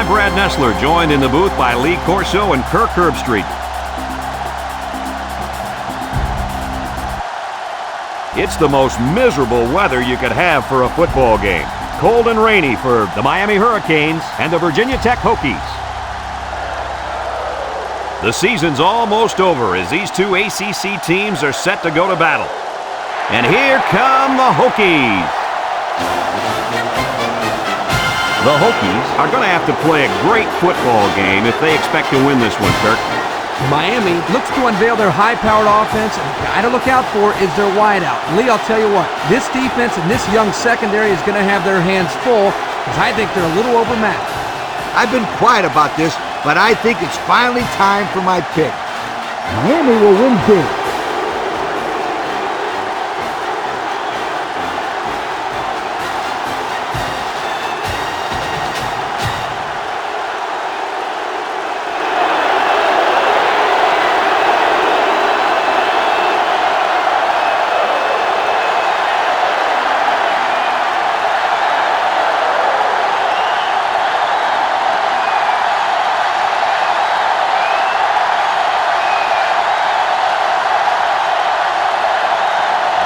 I'm Brad Nessler, joined in the booth by Lee Corso and Kirk Herbstreit. It's the most miserable weather you could have for a football game. Cold and rainy for the Miami Hurricanes and the Virginia Tech Hokies. The season's almost over as these two ACC teams are set to go to battle. And here come the Hokies. The Hokies are going to have to play a great football game if they expect to win this one, Kirk. Miami looks to unveil their high-powered offense, and the guy to look out for is their wideout. Lee, I'll tell you what, this defense and this young secondary is going to have their hands full because I think they're a little overmatched. I've been quiet about this, but I think it's finally time for my pick. Miami will win big.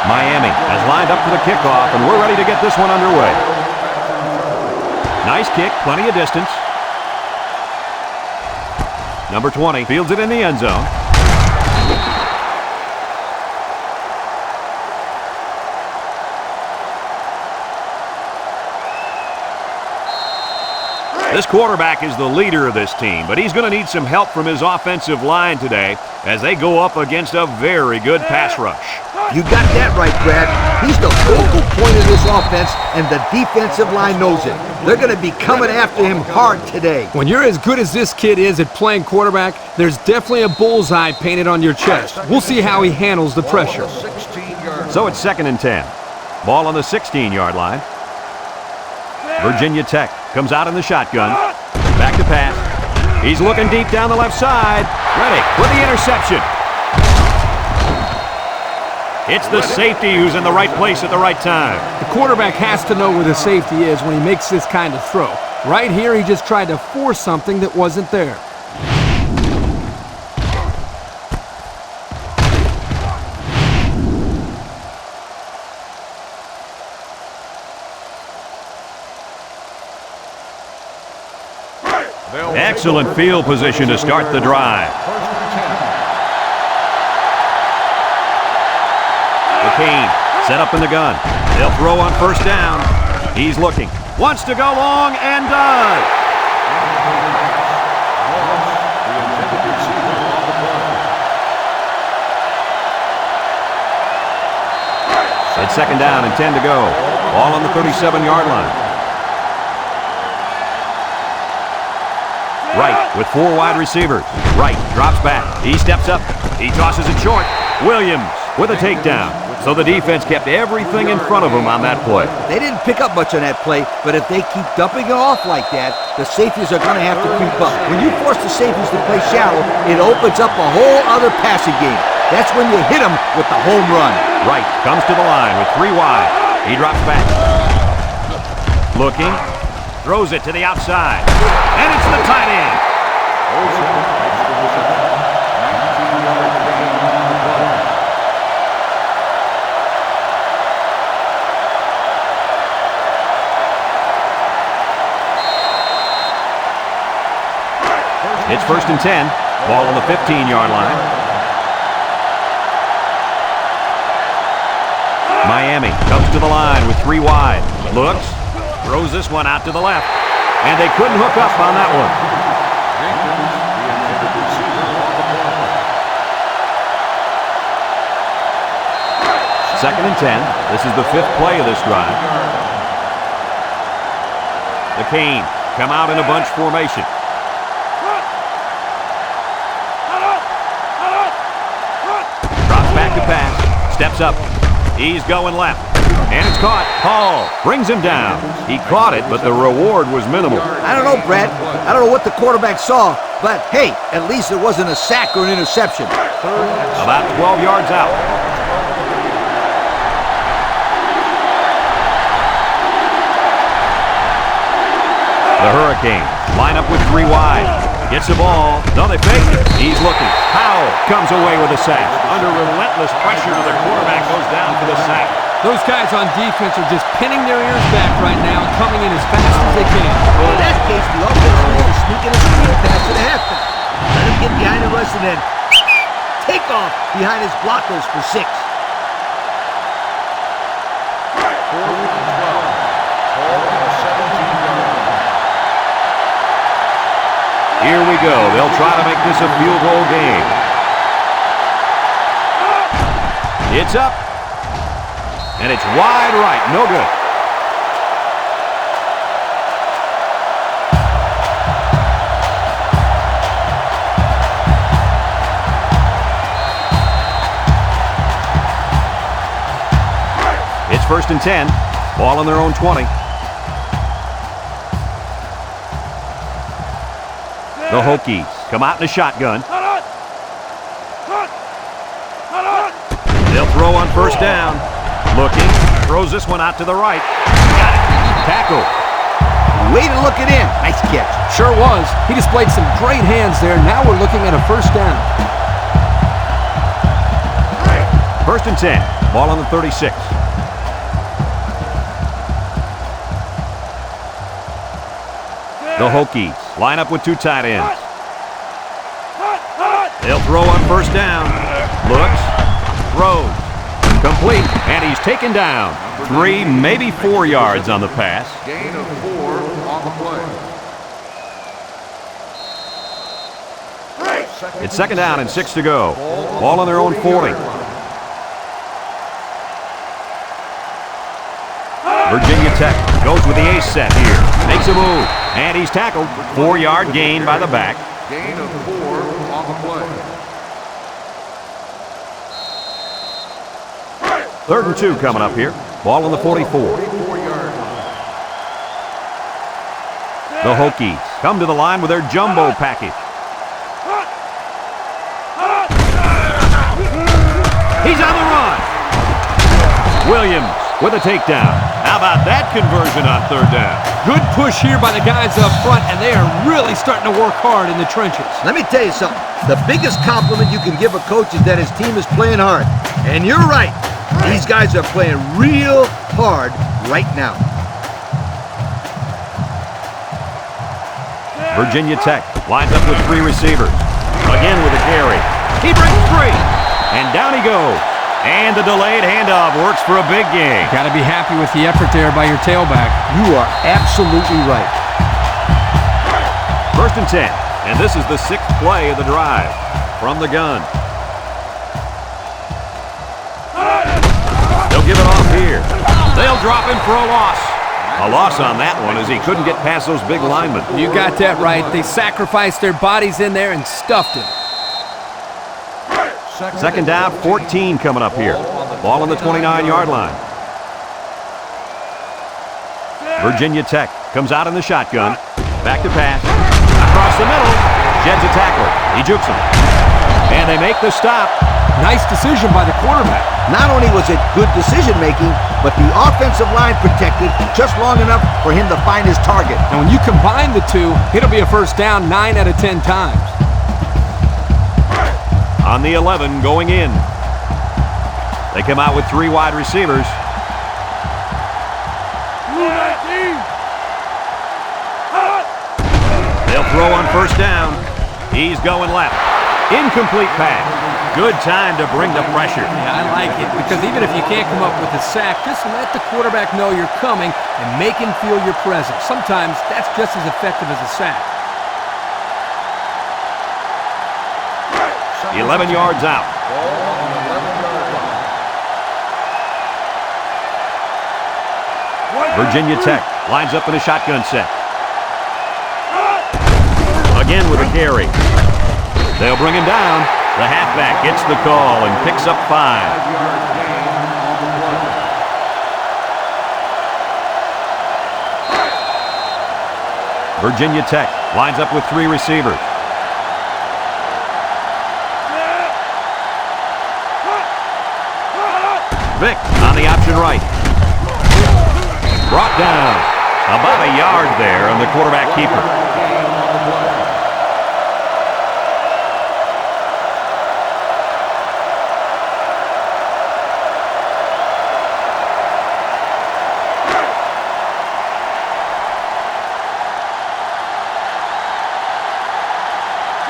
Miami has lined up for the kickoff, and we're ready to get this one underway. Nice kick, plenty of distance. Number 20 fields it in the end zone. This quarterback is the leader of this team, but he's going to need some help from his offensive line today as they go up against a very good pass rush. You got that right, Brad. He's the focal point of this offense, and the defensive line knows it. They're going to be coming after him hard today. When you're as good as this kid is at playing quarterback, there's definitely a bullseye painted on your chest. We'll see how he handles the pressure. So it's 2nd and 10. Ball on the 16-yard line. Virginia Tech comes out in the shotgun. Back to pass. He's looking deep down the left side. Ready for the interception. It's the safety who's in the right place at the right time. The quarterback has to know where the safety is when he makes this kind of throw. Right here, he just tried to force something that wasn't there. Excellent field position to start the drive. Kane set up in the gun. They'll throw on 1st down. He's looking. Wants to go long and does. It's 2nd down and 10 to go. Ball on the 37-yard line. Wright with 4 wide receivers. Wright drops back. He steps up. He tosses it short. Williams with a takedown. So the defense kept everything in front of them on that play. They didn't pick up much on that play, but if they keep dumping it off like that, the safeties are going to have to creep up. When you force the safeties to play shallow, it opens up a whole other passing game. That's when you hit them with the home run. Wright comes to the line with 3 wide. He drops back. Looking. Throws it to the outside. And it's the tight end. It's 1st and 10. Ball on the 15-yard line. Miami comes to the line with 3 wide. Looks. Throws this one out to the left. And they couldn't hook up on that one. 2nd and 10. This is the 5th play of this drive. The Canes come out in a bunch formation. Back to pass, steps up, he's going left, and it's caught. Hall brings him down. He caught it, but the reward was minimal. I don't know, Brad. I don't know what the quarterback saw, but hey, at least it wasn't a sack or an interception. About 12 yards out. The Hurricanes line up with 3 wide. Gets the ball. No, they fake it. He's looking. Powell comes away with a sack. Under relentless pressure, the quarterback goes down for the sack. Those guys on defense are just pinning their ears back right now and coming in as fast as they can. Well, in that case, the offense needs to sneak in a screen pass to the halfback. Let him get behind the rush and then take off behind his blockers for 6. Here we go. They'll try to make this a field goal game. It's up. And it's wide right. No good. It's 1st and 10. Ball on their own 20. The Hokies come out in a shotgun. They'll throw on 1st down. Looking. Throws this one out to the right. Got it. Tackle. Way to look it in. Nice catch. Sure was. He displayed some great hands there. Now we're looking at a 1st down. 1st and 10. Ball on the 36. The Hokies line up with 2 tight ends. They'll throw on 1st down. Looks. Throws. Complete. And he's taken down. 3, maybe 4 yards on the pass. Gain of 4 on the play. It's 2nd down and 6 to go. Ball on their own 40. Virginia Tech goes with the ace set here. Makes a move. And he's tackled. 4-yard gain by the back. Gain of 4 on the play. 3rd and 2 coming up here. Ball on the 44. The Hokies come to the line with their jumbo package. He's on the run. Williams with a takedown. How about that conversion on 3rd down? Good push here by the guys up front, and they are really starting to work hard in the trenches. Let me tell you something. The biggest compliment you can give a coach is that his team is playing hard. And you're right. These guys are playing real hard right now. Virginia Tech lines up with 3 receivers. Again with a carry. He breaks free. And down he goes. And the delayed handoff works for a big gain. Got to be happy with the effort there by your tailback. You are absolutely right. 1st and 10. And this is the 6th play of the drive. From the gun. They'll give it off here. They'll drop him for a loss. A loss on that one as he couldn't get past those big linemen. You got that right. They sacrificed their bodies in there and stuffed it. 2nd down, 14 coming up here. Ball on the 29-yard line. Virginia Tech comes out in the shotgun. Back to pass. Across the middle. Jed's a tackler. He jukes him. And they make the stop. Nice decision by the quarterback. Not only was it good decision-making, but the offensive line protected just long enough for him to find his target. And when you combine the two, it'll be a 1st down 9 out of 10 times. On the 11 going in. They come out with 3 wide receivers. They'll throw on 1st down. He's going left. Incomplete pass. Good time to bring the pressure. Yeah, I like it because even if you can't come up with a sack, just let the quarterback know you're coming and make him feel your presence. Sometimes that's just as effective as a sack. 11 yards out. Virginia Tech lines up in a shotgun set. Again with a carry. They'll bring him down. The halfback gets the call and picks up 5. Virginia Tech lines up with 3 receivers. Vick on the option right. Brought down. About a yard there on the quarterback keeper.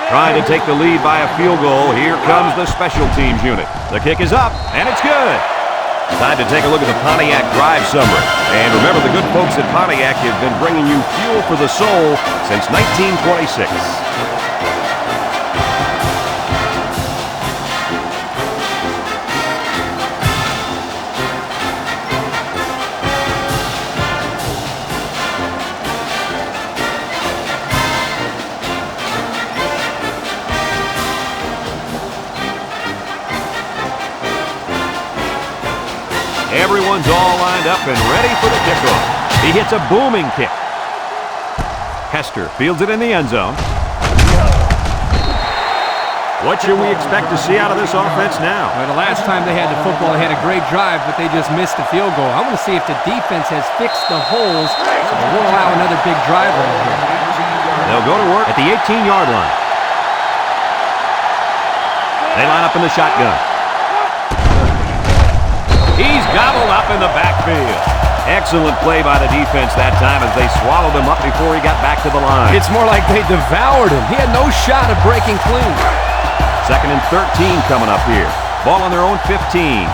Trying to take the lead by a field goal. Here comes the special teams unit. The kick is up, and it's good. Time to take a look at the Pontiac drive summary. And remember, the good folks at Pontiac have been bringing you fuel for the soul since 1926. Everyone's all lined up and ready for the kickoff. He hits a booming kick. Hester fields it in the end zone. What should we expect to see out of this offense now? Well, the last time they had the football, they had a great drive, but they just missed the field goal. I want to see if the defense has fixed the holes, so we'll allow another big drive right here. They'll go to work at the 18-yard line. They line up in the shotgun. He's gobbled up in the backfield. Excellent play by the defense that time as they swallowed him up before he got back to the line. It's more like they devoured him. He had no shot of breaking clean. 2nd and 13 coming up here. Ball on their own 15.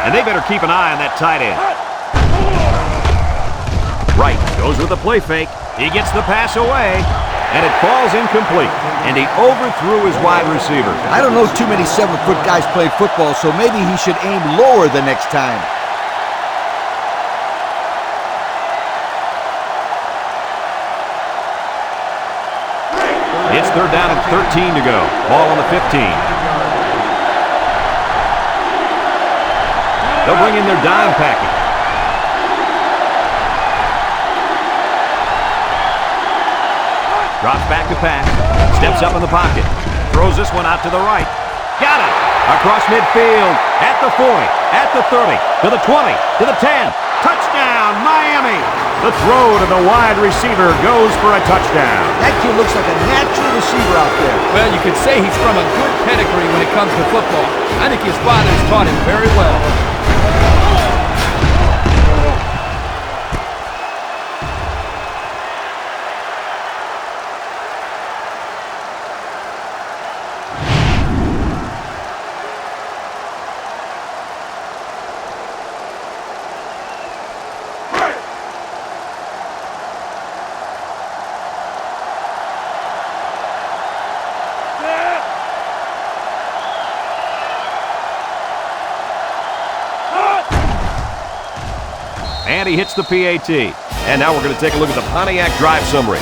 And they better keep an eye on that tight end. Wright goes with the play fake. He gets the pass away. And it falls incomplete, and he overthrew his wide receiver. I don't know too many 7-foot guys play football, so maybe he should aim lower the next time. It's 3rd down and 13 to go. Ball on the 15. They'll bring in their dime package. Drops back to pass. Steps up in the pocket. Throws this one out to the right. Got it! Across midfield. At the 40. At the 30. To the 20. To the 10. Touchdown, Miami! The throw to the wide receiver goes for a touchdown. That kid looks like a natural receiver out there. Well, you could say he's from a good pedigree when it comes to football. I think his father's taught him very well. And he hits the PAT. And now we're going to take a look at the Pontiac drive summary.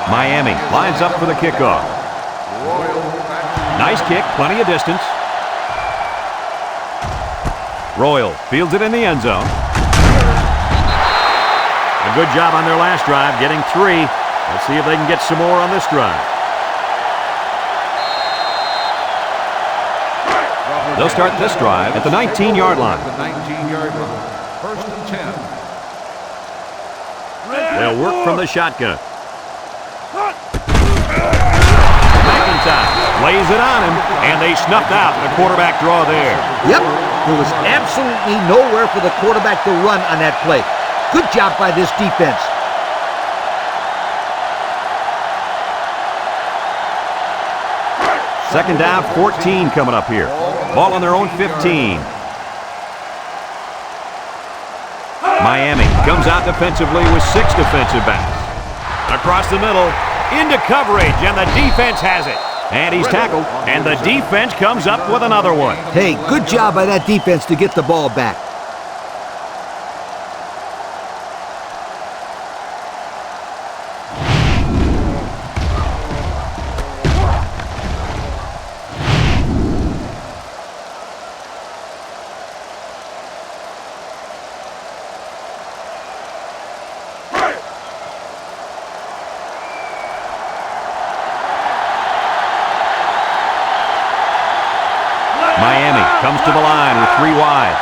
Miami lines up for the kickoff. Nice kick, plenty of distance. Royal fields it in the end zone. A good job on their last drive, getting 3. Let's see if they can get some more on this drive. They'll start this drive at the 19-yard line. The 19-yard line. 1st and 10. They'll work from the shotgun. McIntyre lays it on him, and they snuffed out the quarterback draw there. Yep, there was absolutely nowhere for the quarterback to run on that play. Good job by this defense. Second down, 14 coming up here. Ball on their own 15. Miami comes out defensively with 6 defensive backs. Across the middle, into coverage, and the defense has it. And he's tackled, and the defense comes up with another one. Hey, good job by that defense to get the ball back. Comes to the line with 3 wide.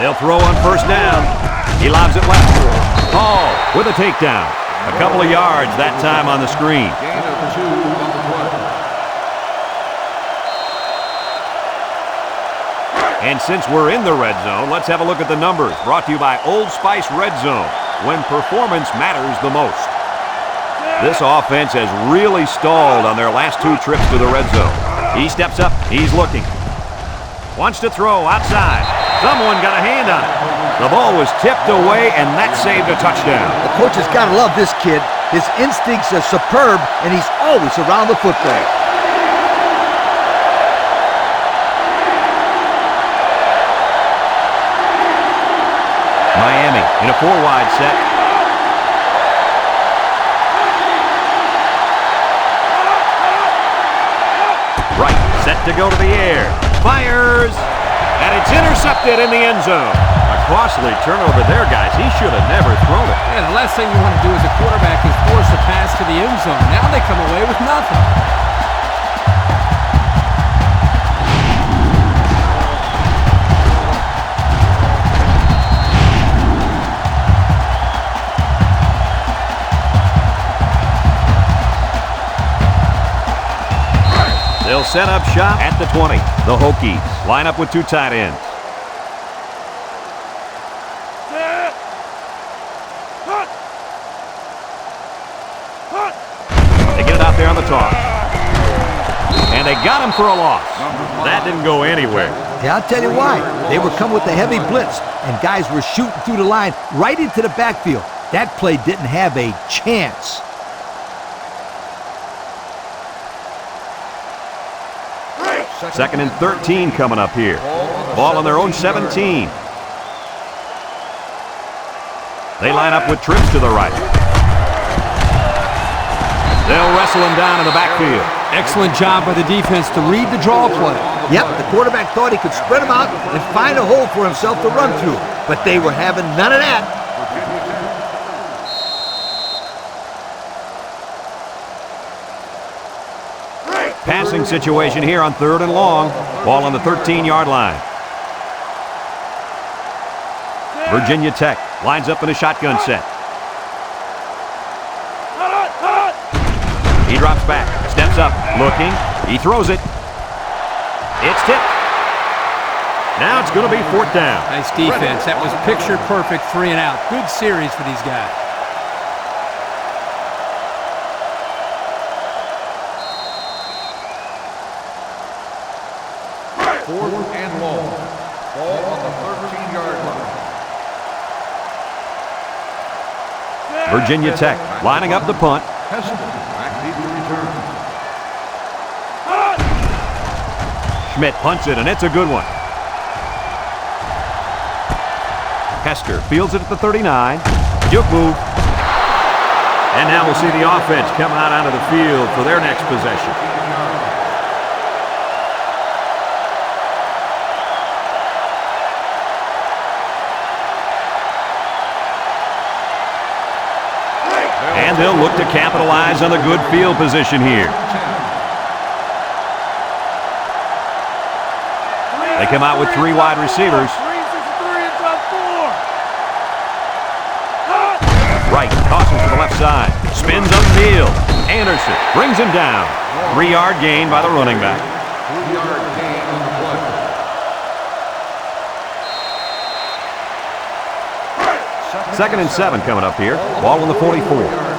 They'll throw on first down. He lobs it left. Hall with a takedown. A couple of yards that time on the screen. Gain of 2 on the play. And since we're in the red zone, let's have a look at the numbers. Brought to you by Old Spice Red Zone, when performance matters the most. This offense has really stalled on their last 2 trips to the red zone. He steps up. He's looking. Wants to throw outside. Someone got a hand on it. The ball was tipped away, and that saved a touchdown. The coach has got to love this kid. His instincts are superb, and he's always around the football. Miami in a 4-wide set. Right, set to go to the air. Fires, and it's intercepted in the end zone. A costly turnover there, guys. He should have never thrown it. Yeah, the last thing you want to do as a quarterback is force a pass to the end zone. Now they come away with nothing. They'll set up shop at the 20. The Hokies line up with 2 tight ends. They get it out there on the toss. And they got him for a loss. That didn't go anywhere. Yeah, I'll tell you why. They were coming with a heavy blitz, and guys were shooting through the line right into the backfield. That play didn't have a chance. Second and 13 coming up here. Ball on their own 17. They line up with trips to the right. They'll wrestle him down in the backfield. Excellent job by the defense to read the draw play. Yep, the quarterback thought he could spread him out and find a hole for himself to run through, but they were having none of that. Passing situation here on 3rd and long. Ball on the 13-yard line. Virginia Tech lines up in a shotgun set. He drops back, steps up, looking. He throws it. It's tipped. Now it's going to be 4th down. Nice defense. That was picture perfect 3 and out. Good series for these guys. Fourth and long. Ball on the 13-yard line. Virginia Tech lining up the punt. Heston back deep to return. Schmidt punts it, and it's a good one. Hester fields it at the 39. Juke move. And now we'll see the offense come out onto the field for their next possession. And they'll look to capitalize on the good field position here. They come out with 3 wide receivers. Right, tosses to the left side. Spins upfield. Anderson brings him down. 3-yard gain by the running back. 3-yard gain on the play. 2nd and 7 coming up here. Ball on the 44.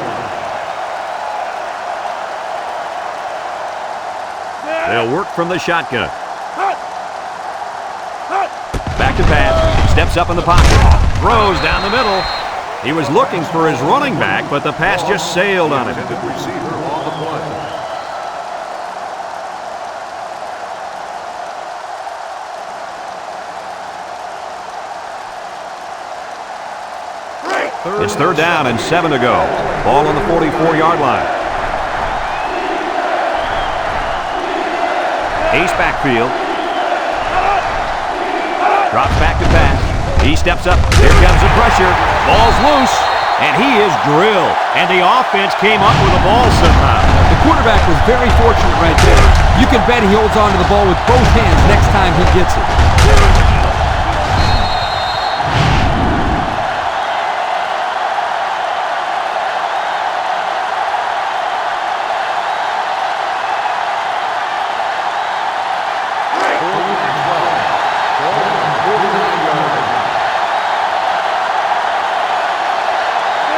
They'll work from the shotgun. Back to pass. Steps up in the pocket. Throws down the middle. He was looking for his running back, but the pass just sailed on him. Intended receiver on the play. It's 3rd down and 7 to go. Ball on the 44-yard line. Ace backfield. Drops back to pass. He steps up. Here comes the pressure. Ball's loose. And he is drilled. And the offense came up with the ball somehow. The quarterback was very fortunate right there. You can bet he holds on to the ball with both hands next time he gets it.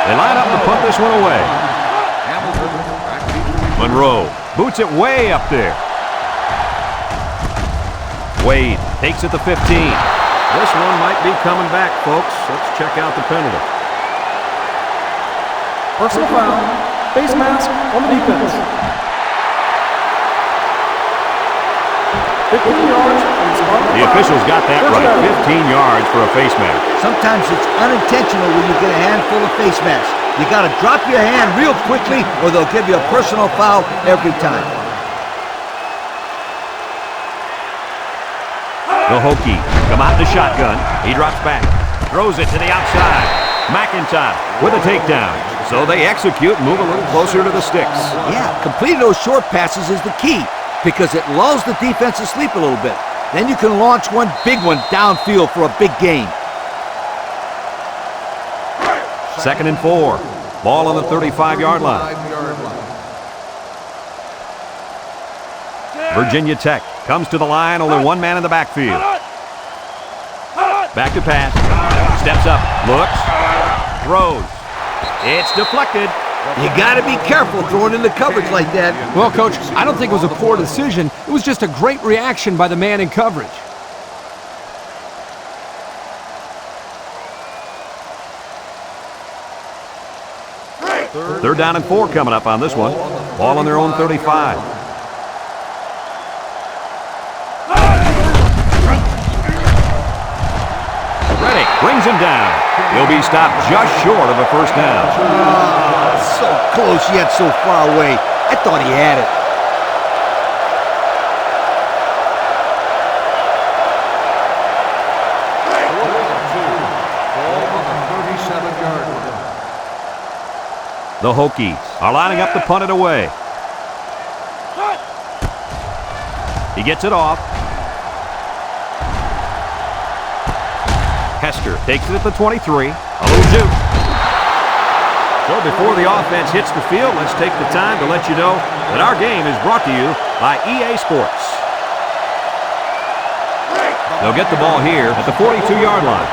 They line up to punt this one away. Monroe boots it way up there. Wade takes it to 15. This one might be coming back, folks. Let's check out the penalty. Personal foul, face mask on the defense. 15 yards. The officials got that right. 15 yards for a face mask. Sometimes it's unintentional when you get a handful of face masks. You got to drop your hand real quickly or they'll give you a personal foul every time. The Hokies come out in the shotgun. He drops back. Throws it to the outside. McIntyre with a takedown. So they execute and move a little closer to the sticks. Yeah, completing those short passes is the key because it lulls the defense to sleep a little bit. Then you can launch one big one downfield for a big gain. 2nd and 4. Ball on the 35-yard line. Virginia Tech comes to the line. Only one man in the backfield. Back to pass. Steps up. Looks. Throws. It's deflected. You got to be careful throwing in the coverage like that. Well, Coach, I don't think it was a poor decision. It was just a great reaction by the man in coverage. Third down and 4 coming up on this one. Ball on their own 35. Reddick brings him down. He'll be stopped just short of a first down. So close yet so far away. I thought he had it. The Hokies are lining up to punt it away. He gets it off. Hester takes it at the 23. A little juke. So before the offense hits the field, let's take the time to let you know that our game is brought to you by EA Sports. They'll get the ball here at the 42-yard line.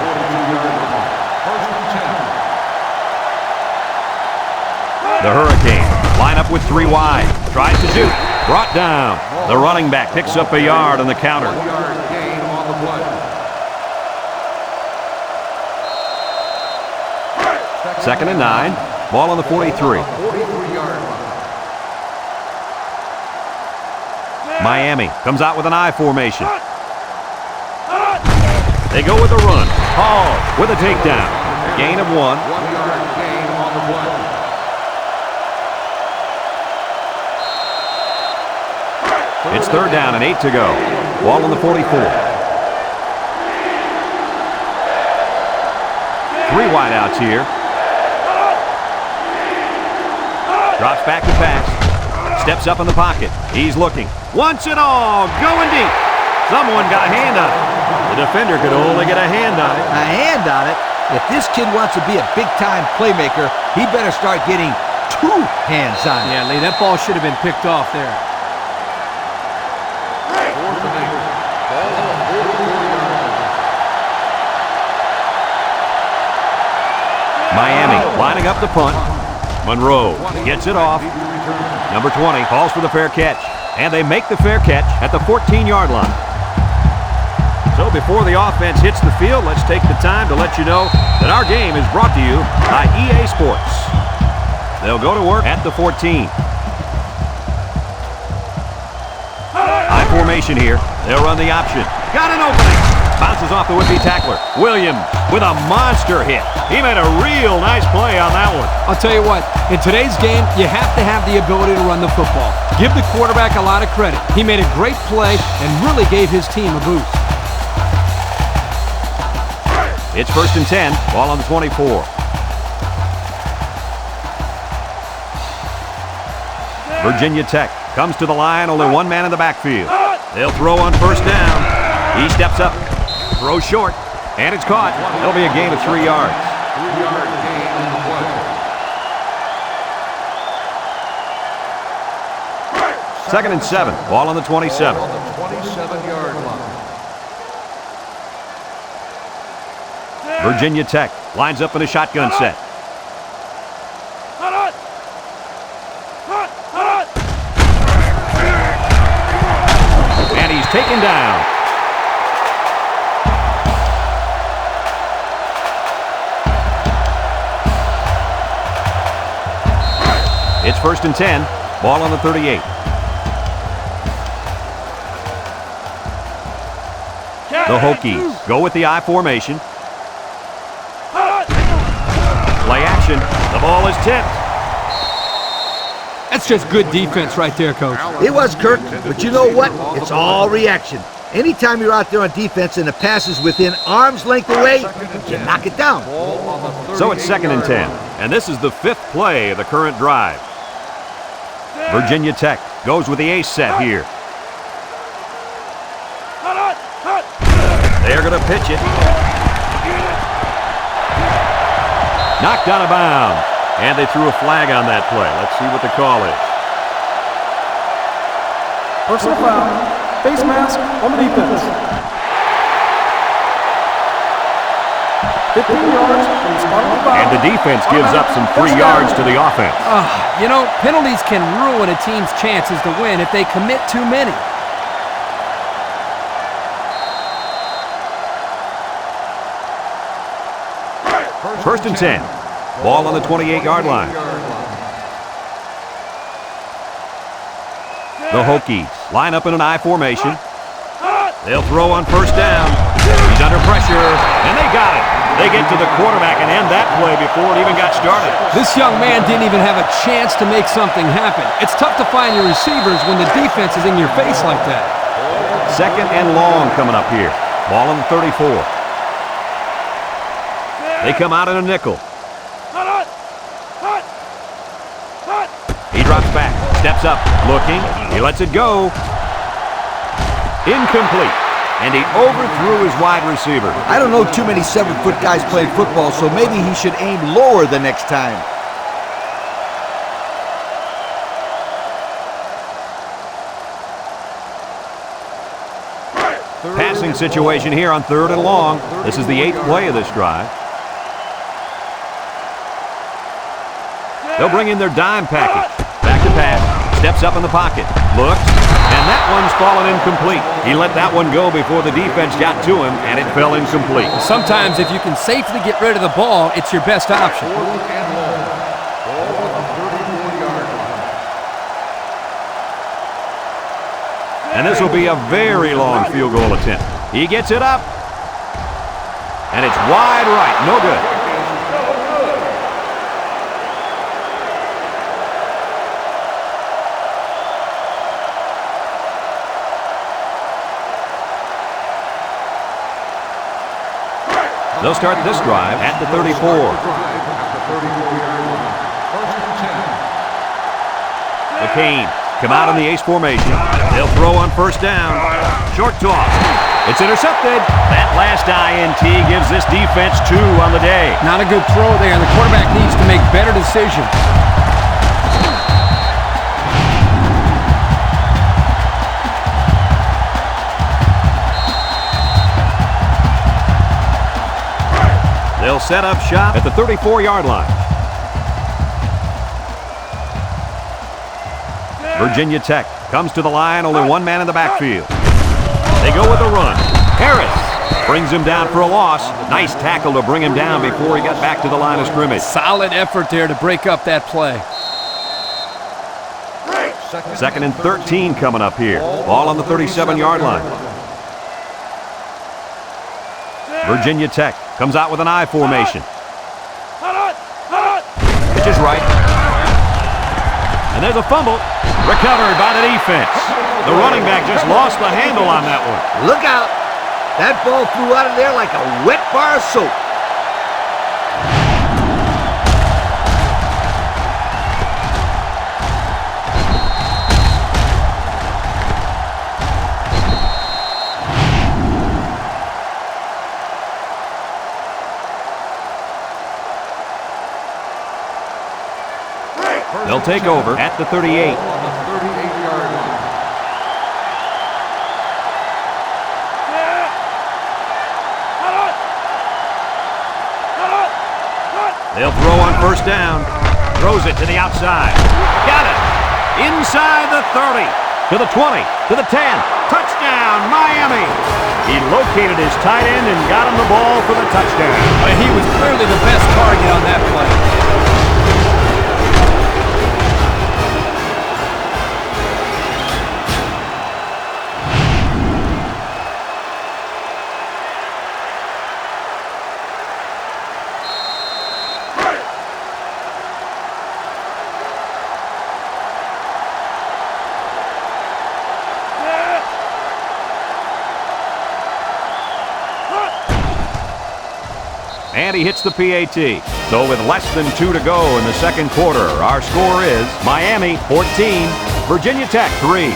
The Hurricanes line up with 3 wide. Tries to shoot. Brought down. The running back picks up a yard on the counter. 2nd and 9. Ball on the 43. Miami comes out with an I formation. They go with a run. Hall with a takedown. Gain of 1. 1 yard gain on the play. It's 3rd down and 8 to go. Ball on the 44. 3 wideouts here. Drops back to pass. Steps up in the pocket. He's looking. Wants it all. Going deep. Someone got a hand on it. The defender could only get a hand on it. A hand on it? If this kid wants to be a big-time playmaker, he better start getting 2 hands on it. Yeah, Lee, that ball should have been picked off there. Miami lining up the punt. Monroe gets it off. Number 20 calls for the fair catch. And they make the fair catch at the 14-yard line. So before the offense hits the field, let's take the time to let you know that our game is brought to you by EA Sports. They'll go to work at the 14. High formation here. They'll run the option. Got an opening. Bounces off the would-be tackler. Williams with a monster hit. He made a real nice play on that one. I'll tell you what, in today's game, you have to have the ability to run the football. Give the quarterback a lot of credit. He made a great play and really gave his team a boost. It's 1st and 10. Ball on the 24. Virginia Tech comes to the line, only one man in the backfield. They'll throw on first down. He steps up, throws short, and it's caught. It'll be a gain of 3 yards. 3-yard gain on the play. Second and 7. Ball on the 27. Ball on the 27-yard line. Virginia Tech lines up in a shotgun set. And he's taken down. It's first and 10. Ball on the 38. The Hokies go with the I formation. Play action. The ball is tipped. That's just good defense right there, Coach. It was, Kirk, but you know what? It's all reaction. Anytime you're out there on defense and the pass is within arm's length away, you knock it down. So it's second and 10, and this is the 5th play of the current drive. Virginia Tech goes with the ace set here. They're going to pitch it. Knocked out of bounds. And they threw a flag on that play. Let's see what the call is. Personal foul. Face mask on the defense. 15 yards from the spot of the foul. And the defense gives up some 3 yards to the offense. You know, penalties can ruin a team's chances to win if they commit too many. First and 10. Ball on the 28-yard line. The Hokies line up in an I formation. They'll throw on first down. He's under pressure, and they got it. They get to the quarterback and end that play before it even got started. This young man didn't even have a chance to make something happen. It's tough to find your receivers when the defense is in your face like that. Second and long coming up here. Ball on the 34. They come out in a nickel. He drops back, steps up, looking. He lets it go. Incomplete. And he overthrew his wide receiver. I don't know too many 7-foot guys playing football, so maybe he should aim lower the next time. Passing situation here on third and long. This is the 8th play of this drive. They'll bring in their dime package. Back to pass. Steps up in the pocket. Looks. And that one's fallen incomplete. He let that one go before the defense got to him, and it fell incomplete. Sometimes if you can safely get rid of the ball, it's your best option. Fourth and long. Ball on the 34-yard line. And this will be a very long field goal attempt. He gets it up. And it's wide right. No good. They'll start this drive at the 34. The Canes come out in the ace formation. They'll throw on first down. Short toss. It's intercepted. That last INT gives this defense 2 on the day. Not a good throw there. The quarterback needs to make better decisions. They'll set up shop at the 34-yard line. Virginia Tech comes to the line, only one man in the backfield. They go with a run. Harris brings him down for a loss. Nice tackle to bring him down before he got back to the line of scrimmage. Solid effort there to break up that play. Second and 13 coming up here. Ball on the 37-yard line. Virginia Tech comes out with an I formation. Pitch is right. And there's a fumble. Recovered by the defense. The running back just lost the handle on that one. Look out. That ball flew out of there like a wet bar of soap. They'll take over at the 38. Ball on the 38-yard line. They'll throw on first down. Throws it to the outside. Got it. Inside the 30. To the 20. To the 10. Touchdown, Miami. He located his tight end and got him the ball for the touchdown. He was clearly the best target on that play. And he hits the PAT. So with less than 2 to go in the second quarter, our score is Miami 14, Virginia Tech 3.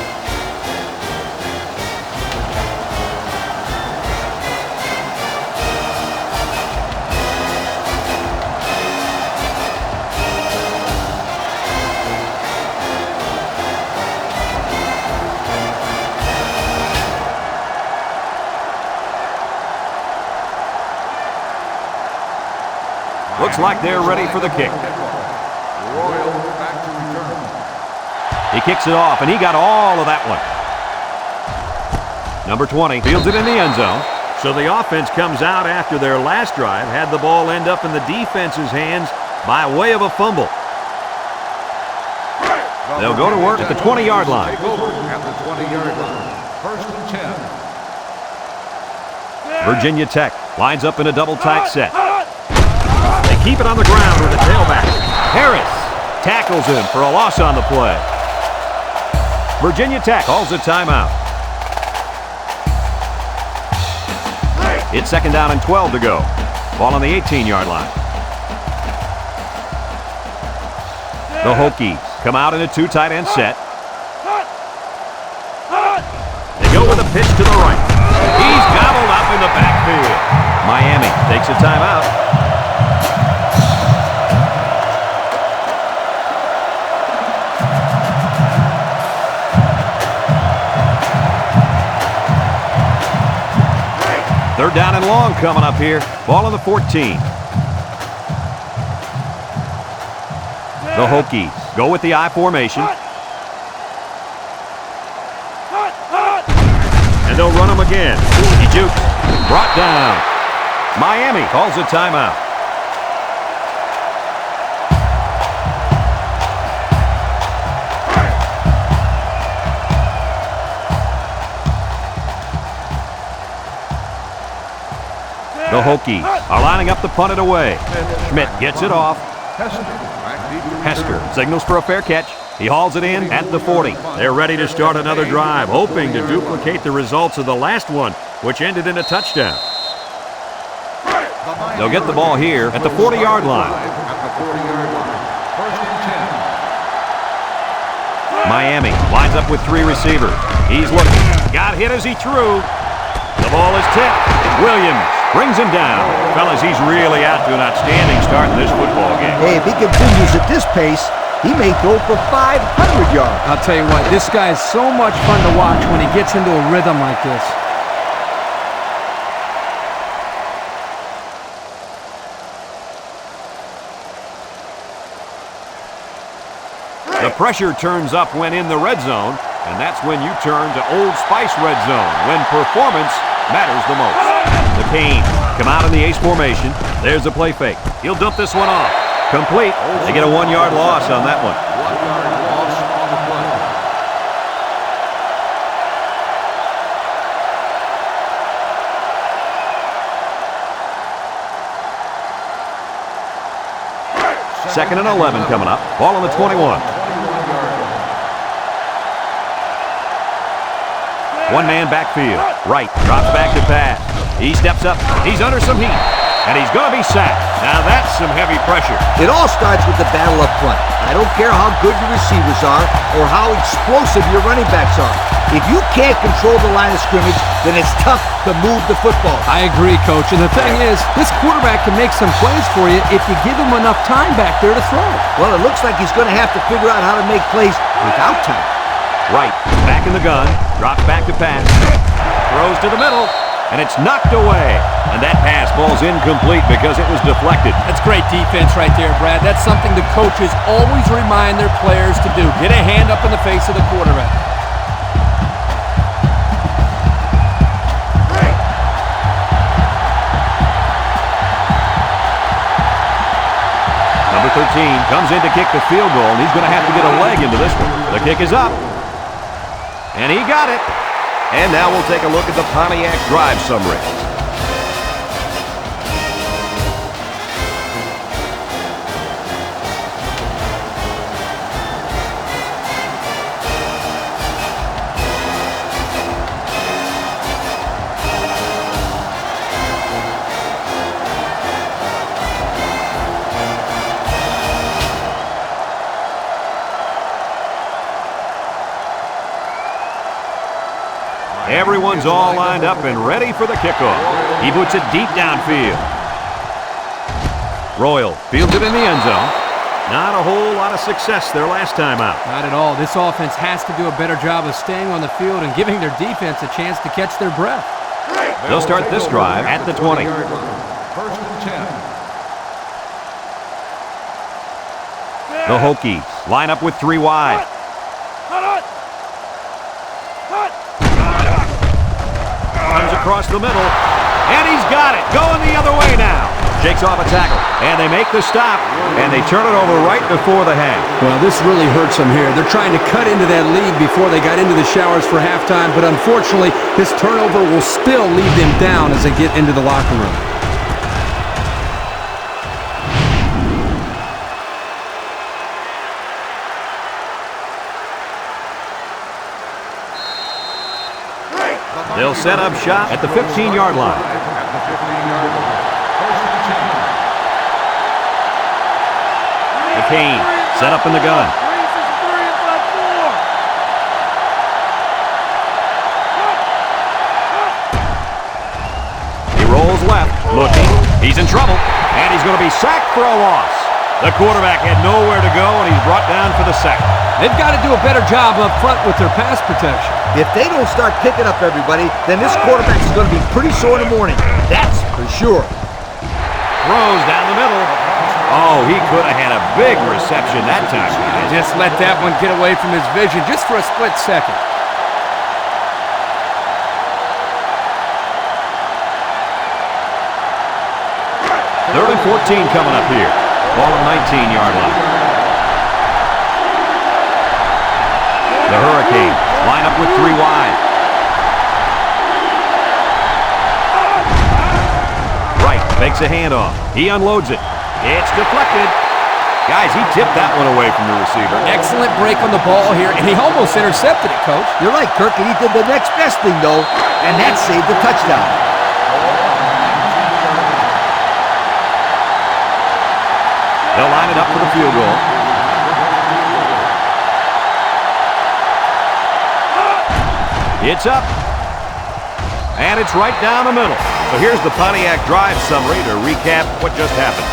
Looks like they're ready for the kick. Royals back to return. He kicks it off, and he got all of that one. Number 20 fields it in the end zone. So the offense comes out after their last drive, had the ball end up in the defense's hands by way of a fumble. They'll go to work at the 20-yard line. Take over at the 20-yard line. First and 10. Virginia Tech lines up in a double tight set. Keep it on the ground with the tailback. Harris tackles him for a loss on the play. Virginia Tech calls a timeout. It's second down and 12 to go. Ball on the 18-yard line. The Hokies come out in a 2 tight end set. They go with a pitch to the right. He's gobbled up in the backfield. Miami takes a timeout. Third down and long coming up here. Ball on the 14. The Hokies go with the I formation. And they'll run him again. He jukes. Brought down. Miami calls a timeout. The Hokies are lining up the punt it away. Schmidt gets it off. Hester signals for a fair catch. He hauls it in at the 40. They're ready to start another drive, hoping to duplicate the results of the last one, which ended in a touchdown. They'll get the ball here at the 40-yard line. Miami lines up with 3 receivers. He's looking. Got hit as he threw. The ball is tipped. Williams brings him down. Fellas, he's really out to an outstanding start in this football game. Hey, if he continues at this pace, he may throw for 500 yards. I'll tell you what, this guy is so much fun to watch when he gets into a rhythm like this. The pressure turns up when in the red zone, and that's when you turn to Old Spice red zone, when performance matters the most. The Canes come out in the ace formation. There's a play fake. He'll dump this one off. Complete. They get a 1-yard loss on that one. 1-yard loss on the play. Second and 11 coming up. Ball on the 21. One man backfield. Wright drops back to pass. He steps up. He's under some heat. and he's going to be sacked. Now that's some heavy pressure. It all starts with the battle up front. I don't care how good your receivers are or how explosive your running backs are. If you can't control the line of scrimmage, then it's tough to move the football. I agree, Coach. And the thing is, this quarterback can make some plays for you if you give him enough time back there to throw. Well, it looks like he's going to have to figure out how to make plays without time. Right, back in the gun, drops back to pass, throws to the middle, and it's knocked away. And that pass ball's incomplete because it was deflected. That's great defense right there, Brad. That's something the coaches always remind their players to do. Get a hand up in the face of the quarterback. Number 13 comes in to kick the field goal, and he's going to have to get a leg into this one. The kick is up, and he got it. And now we'll take a look at the Pontiac drive summary. Everyone's all lined up and ready for the kickoff. He puts it deep downfield. Royal fields it in the end zone. Not a whole lot of success their last time out. Not at all. This offense has to do a better job of staying on the field and giving their defense a chance to catch their breath. They'll start this drive at the 20. First and 10. The Hokies line up with 3 wide. Comes across the middle, and he's got it. Going the other way now. Shakes off a tackle, and they make the stop, and they turn it over right before the half. Well, this really hurts them here. They're trying to cut into that lead before they got into the showers for halftime, but unfortunately, this turnover will still lead them down as they get into the locker room. They'll set up shop at the 15-yard line. McCain set up in the gun. He rolls left, looking. He's in trouble, and he's going to be sacked for a loss. The quarterback had nowhere to go, and he's brought down for the sack. They've got to do a better job up front with their pass protection. If they don't start picking up everybody, then this quarterback is going to be pretty sore in the morning. That's for sure. Throws down the middle. Oh, he could have had a big reception that time. Just let that one get away from his vision just for a split second. Third and 14 coming up here. Ball on 19-yard line. The Hurricanes line up with 3 wide. Right, fakes a handoff. He unloads it. It's deflected. Guys, he tipped that one away from the receiver. Excellent break on the ball here, and he almost intercepted it, Coach. You're right, Kirk, and he did the next best thing, though, and that saved the touchdown. They'll line it up for the field goal. It's up. And it's right down the middle. So here's the Pontiac drive summary to recap what just happened.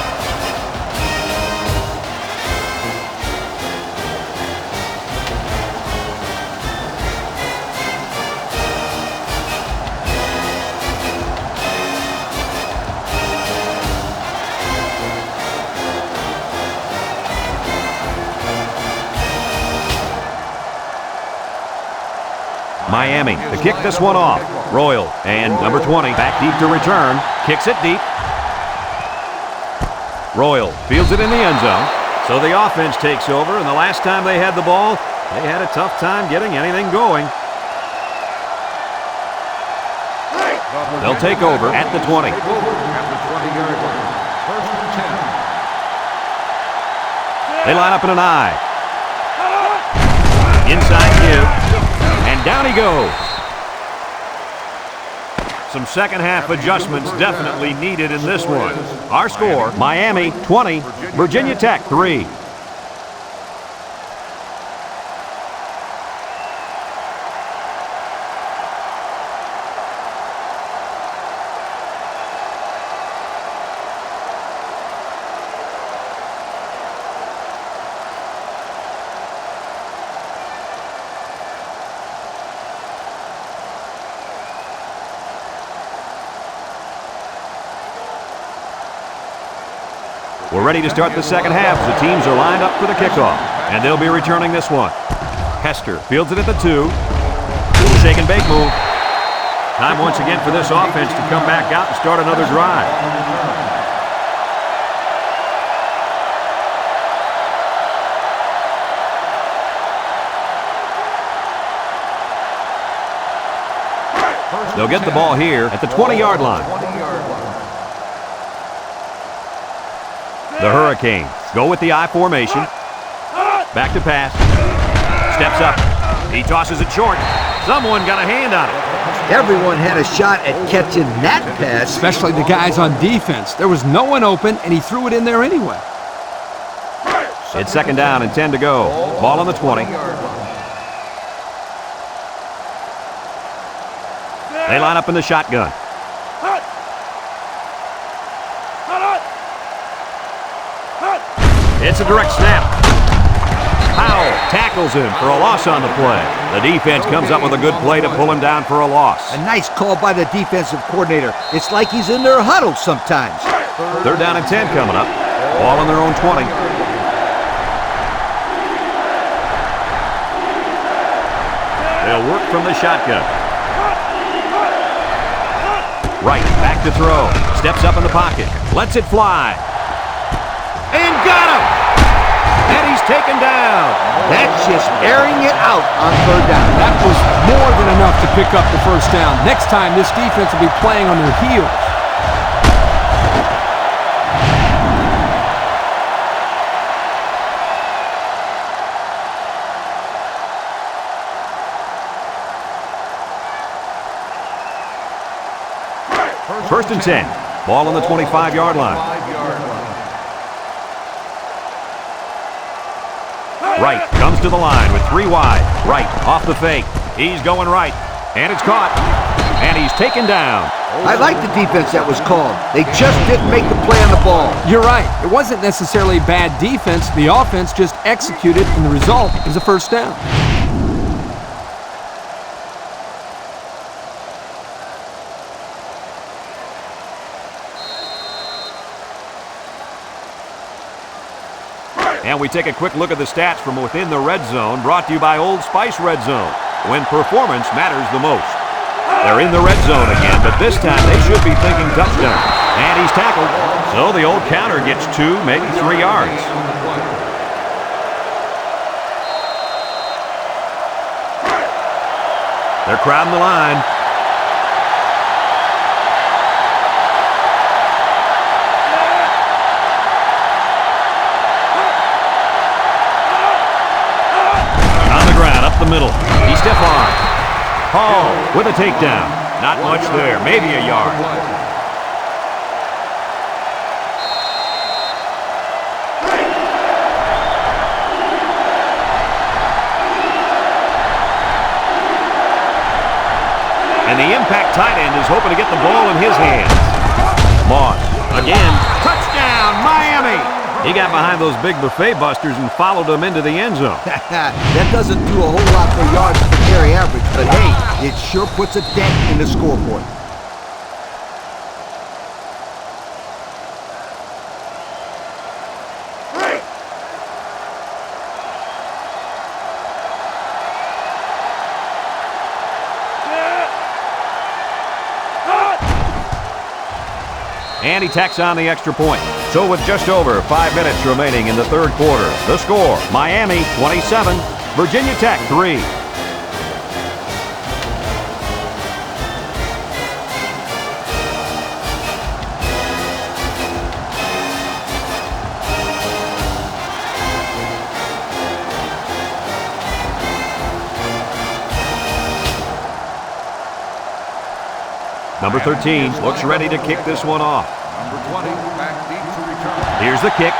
Miami to kick this one off. Royal and number 20 back deep to return. Kicks it deep. Royal fields it in the end zone. So the offense takes over, and the last time they had the ball, they had a tough time getting anything going. They'll take over at the 20. At the 20-yard line. First and 10. They line up in an I. Inside give. And down he goes. Some second half adjustments definitely needed in this one. Our score, Miami 20, Virginia Tech 3. We're ready to start the second half. The teams are lined up for the kickoff, and they'll be returning this one. Hester fields it at the 2. Shake and bake move. Time once again for this offense to come back out and start another drive. They'll get the ball here at the 20-yard line. The Hurricanes go with the I formation. Back to pass. Steps up. He tosses it short. Someone got a hand on it. Everyone had a shot at catching that pass. Especially the guys on defense. There was no one open, and he threw it in there anyway. It's second down and 10 to go. Ball on the 20. They line up in the shotgun. It's a direct snap. Powell tackles him for a loss on the play. The defense comes up with a good play to pull him down for a loss. A nice call by the defensive coordinator. It's like he's in their huddle sometimes. Third down and 10 coming up. Ball on their own 20. They'll work from the shotgun. Right, back to throw. Steps up in the pocket. Lets it fly. And got him! And he's taken down. That's just airing it out on third down. That was more than enough to pick up the first down. Next time, this defense will be playing on their heels. First and 10. Ball on the 25-yard line. Right, comes to the line with 3 wide. Right, off the fake. He's going right. And it's caught. And he's taken down. I like the defense that was called. They just didn't make the play on the ball. You're right. It wasn't necessarily bad defense. The offense just executed, and the result is a first down. And we take a quick look at the stats from within the red zone, brought to you by Old Spice Red Zone, when performance matters the most. They're in the red zone again, but this time they should be thinking touchdown. And he's tackled, so the old counter gets 2, maybe 3 yards. They're crowding the line. The middle. He's stiff arm. Hall with a takedown. Not much there. Maybe a yard. And the impact tight end is hoping to get the ball in his hands. Moss again. Touchdown, Miami! He got behind those big buffet busters and followed them into the end zone. That doesn't do a whole lot for yards per carry average, but hey, it sure puts a dent in the scoreboard. And he tacks on the extra point. So with just over 5 minutes remaining in the third quarter, the score, Miami 27, Virginia Tech 3. Number 13 looks ready to kick this one off. Number 20 back deep to return. Here's the kick.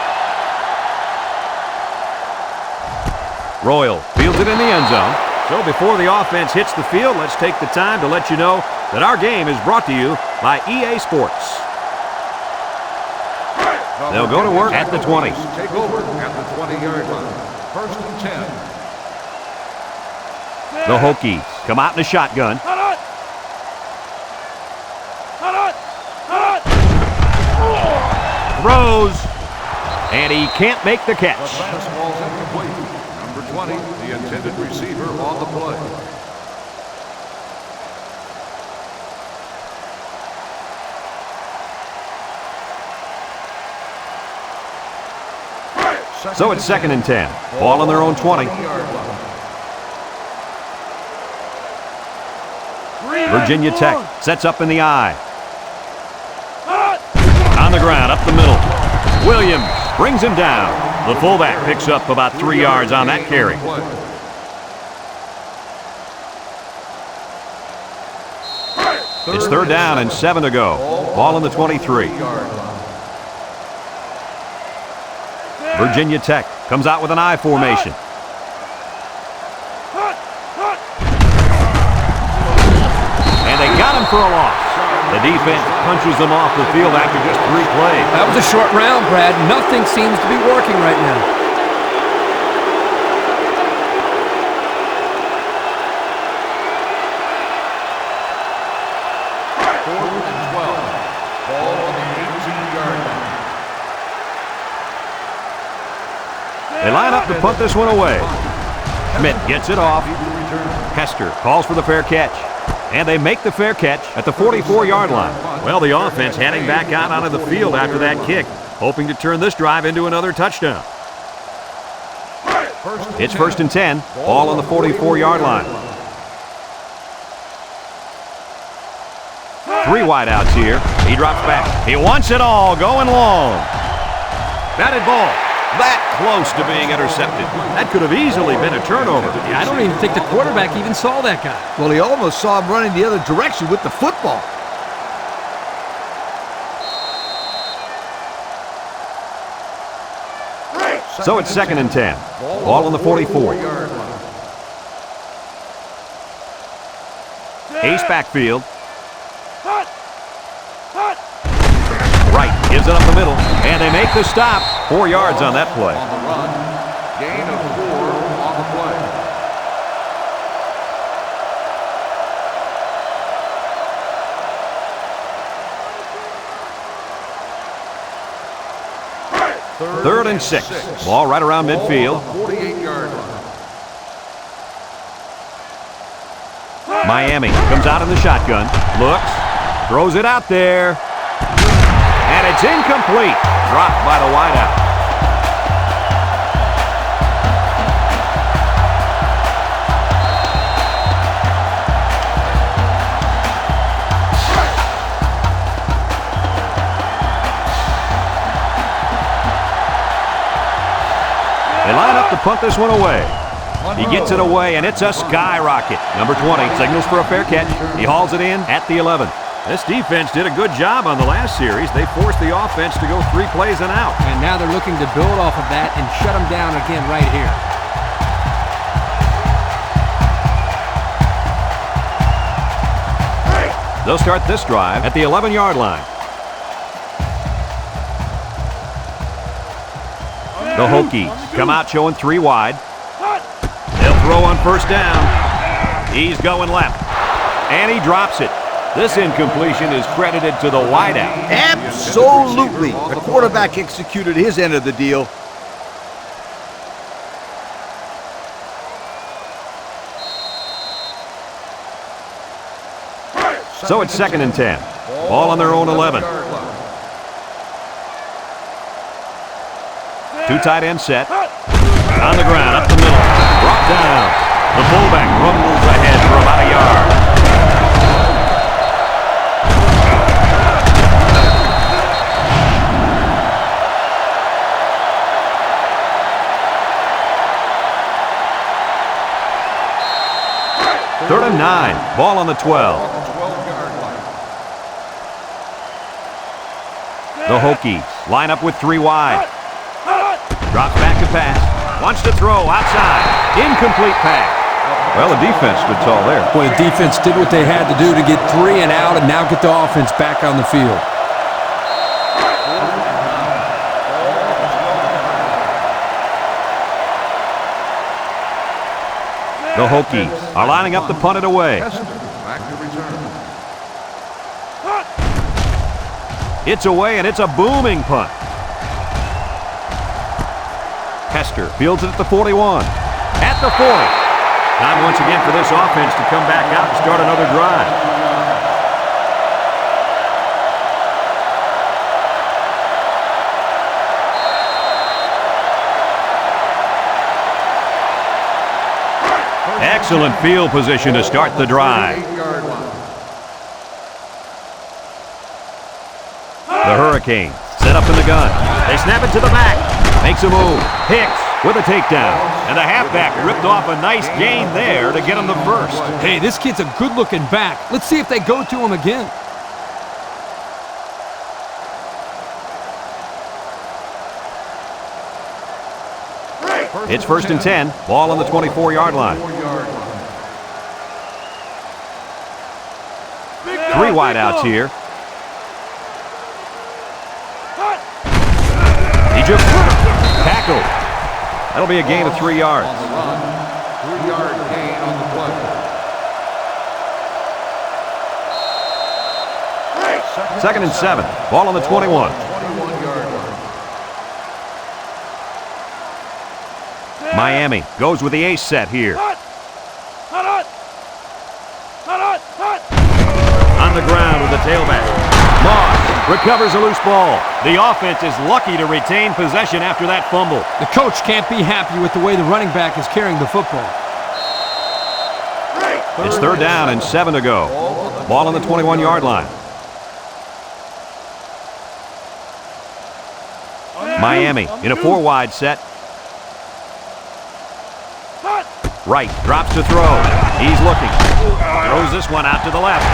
Royal fields it in the end zone. So before the offense hits the field, let's take the time to let you know that our game is brought to you by EA Sports. They'll go to work at the 20. Take over at the 20-yard line. First and 10. The Hokies come out in a shotgun. Throws, and he can't make the catch. The fastball's incomplete. Number 20, the intended receiver on the play. So it's 2nd and 10. Ball on their own 20. Virginia Tech sets up in the I. On the ground, up the middle. Williams brings him down. The fullback picks up about 3 yards on that carry. It's 3rd down and 7 to go. Ball on the 23. Virginia Tech comes out with an I formation. And they got him for a loss. The defense punches them off the field after just 3 plays. That was a short round, Brad. Nothing seems to be working right now. Fourth and 12. Ball on the 18-yard line. They line up to punt this one away. Schmidt gets it off. Hester calls for the fair catch. And they make the fair catch at the 44-yard line. Well, the offense heading back out onto the field after that kick, hoping to turn this drive into another touchdown. It's 1st and 10. Ball on the 44-yard line. 3 wideouts here. He drops back. He wants it all, going long. Batted ball. That close to being intercepted. That could have easily been a turnover. Yeah, I don't even think the quarterback even saw that guy. Well, he almost saw him running the other direction with the football. So it's 2nd and 10. Ball on the 44. Ace backfield. Wright gives it up the middle, and they make the stop. 4 yards on that play. On the run, gain of 4 on the play. Third and 6. Ball right around midfield. 48-yard line. Miami comes out in the shotgun. Looks. Throws it out there. And it's incomplete. Dropped by the wideout. They line up to punt this one away. He gets it away, and it's a skyrocket. Number 20 signals for a fair catch. He hauls it in at the 11. This defense did a good job on the last series. They forced the offense to go 3 plays and out. And now they're looking to build off of that and shut them down again right here. They'll start this drive at the 11-yard line. The Hokies come out showing 3 wide. They'll throw on 1st down. He's going left. And he drops it. This incompletion is credited to the wideout. Absolutely. The quarterback executed his end of the deal. So it's 2nd and 10. Ball on their own 11. 2 tight end set. On the ground, up the middle. Brought down. The fullback rumbles ahead for about a yard. Third and 9. Ball on the 12. The Hokies line up with 3 wide. Drops back to pass. Wants to throw outside. Incomplete pass. Well, the defense stood tall there. Boy, the defense did what they had to do to get 3 and out and now get the offense back on the field. The Hokies are lining up to punt it away. Back to return. It's away, and it's a booming punt. Hester fields it at the 41. At the 40. Time once again for this offense to come back out and start another drive. Excellent field position to start the drive. 8-yard line. The Hurricanes set up in the gun. They snap it to the back. Makes a move. Hicks with a takedown. And the halfback ripped off a nice gain there to get him the first. Hey, this kid's a good-looking back. Let's see if they go to him again. It's 1st and 10. Ball on the 24-yard line. 3 wideouts here. He just tackled. That'll be a gain of 3 yards. 3-yard gain on the play. 2nd and 7. Ball on the 21. 21-yard line. Miami goes with the ace set here. On the ground with the tailback. Moss recovers a loose ball. The offense is lucky to retain possession after that fumble. The coach can't be happy with the way the running back is carrying the football. It's 3rd down and 7 to go. Ball on the 21-yard line. Miami in a 4-wide set. Right, drops to throw. He's looking. Throws this one out to the left.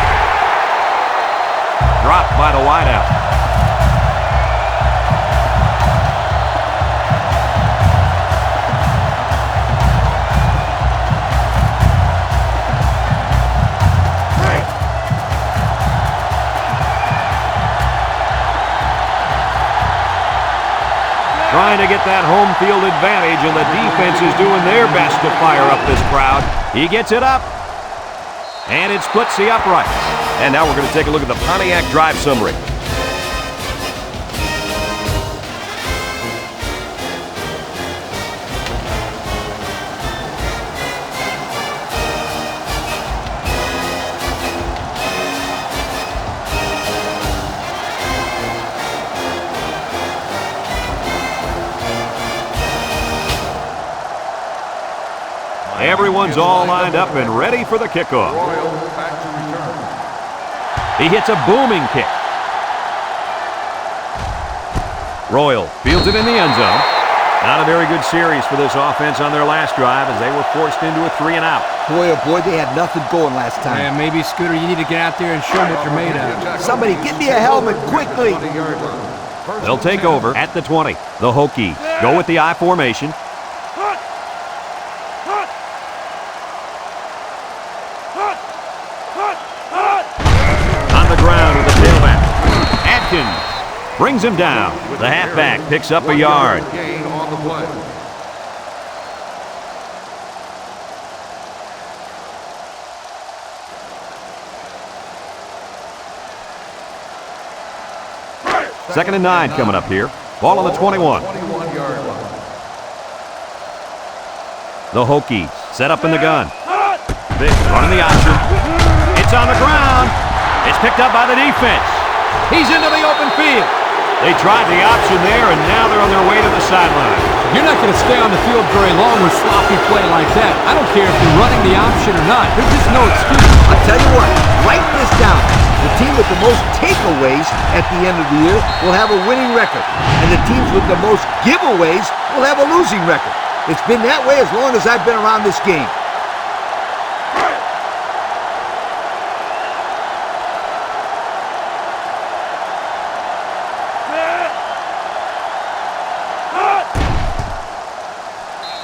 Dropped by the wideout. Trying to get that home field advantage, and the defense is doing their best to fire up this crowd. He gets it up, and it splits the uprights. And now we're going to take a look at the Pontiac drive summary. Everyone's all lined up and ready for the kickoff. Royal back to return. He hits a booming kick. Royal fields it in the end zone. Not a very good series for this offense on their last drive as they were forced into a 3 and out. Boy, oh boy, they had nothing going last time. Yeah, maybe, Scooter, you need to get out there and show them what you're made of. Somebody get me a helmet quickly. 20-yard line. They'll take over at the 20. The Hokies go with the I formation. On the ground with the tailback. Atkins brings him down. The halfback picks up a yard. Gain on the play. Second and 9 coming up here. Ball on the 21. 21-yard line. The Hokies set up in the gun. Vick running the option. It's on the ground. It's picked up by the defense. He's into the open field. They tried the option there, and now they're on their way to the sideline. You're not going to stay on the field very long with sloppy play like that. I don't care if you're running the option or not. There's just no excuse. I'll tell you what, write this down. The team with the most takeaways at the end of the year will have a winning record, and the teams with the most giveaways will have a losing record. It's been that way as long as I've been around this game.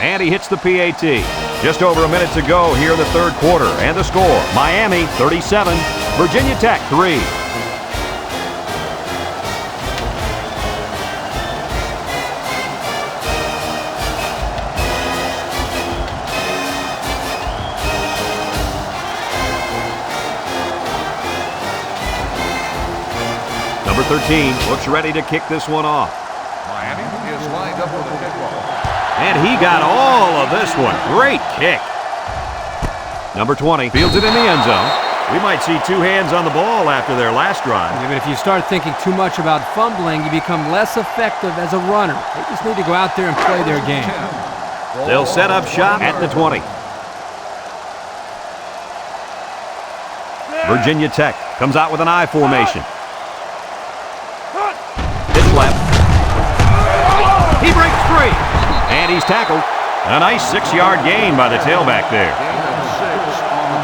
And he hits the PAT. Just over a minute to go here in the third quarter. And the score, Miami 37, Virginia Tech 3. Number 13 looks ready to kick this one off. Miami is lined up with a kickoff. And he got all of this one. Great kick. Number 20 fields it in the end zone. We might see two hands on the ball after their last drive. Yeah, but if you start thinking too much about fumbling, you become less effective as a runner. They just need to go out there and play their game. They'll set up shop at the 20. Virginia Tech comes out with an I formation. Hits left. He breaks free. And he's tackled. A nice 6-yard gain by the tailback there. Gain of 6 on the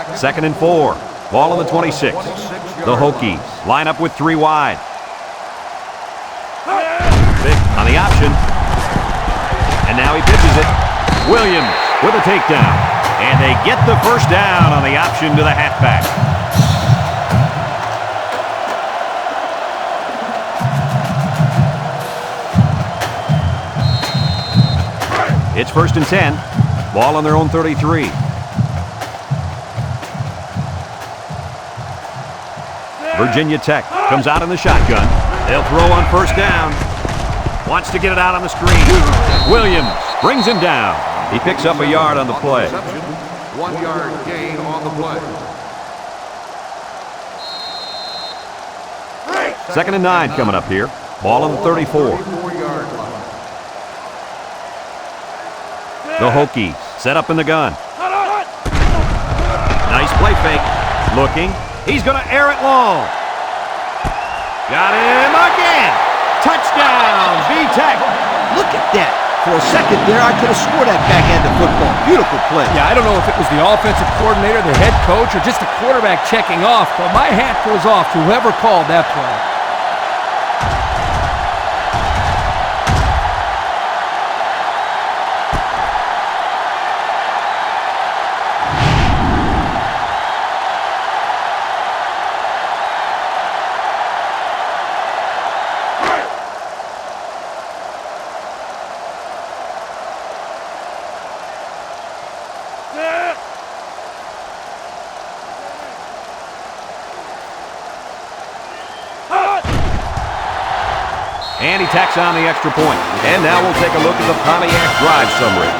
play. Second and 4. Ball on the 26. The Hokies line up with 3 wide. Vick on the option. And now he pitches it. Williams with a takedown. And they get the first down on the option to the halfback. It's 1st and 10. Ball on their own 33. Virginia Tech comes out in the shotgun. They'll throw on 1st down. Wants to get it out on the screen. Williams brings him down. He picks up a yard on the play. 1-yard gain on the play. 2nd and 9 coming up here. Ball on the 34. 34-yard line. The Hokies set up in the gun. Nice play fake. Looking. He's going to air it long. Got him again. Touchdown, V-Tech. Look at that. For a second there, I could have scored that backhand of football. Beautiful play. Yeah, I don't know if it was the offensive coordinator, the head coach, or just the quarterback checking off, but my hat goes off to whoever called that play. And he tacks on the extra point. And now we'll take a look at the Pontiac drive summary.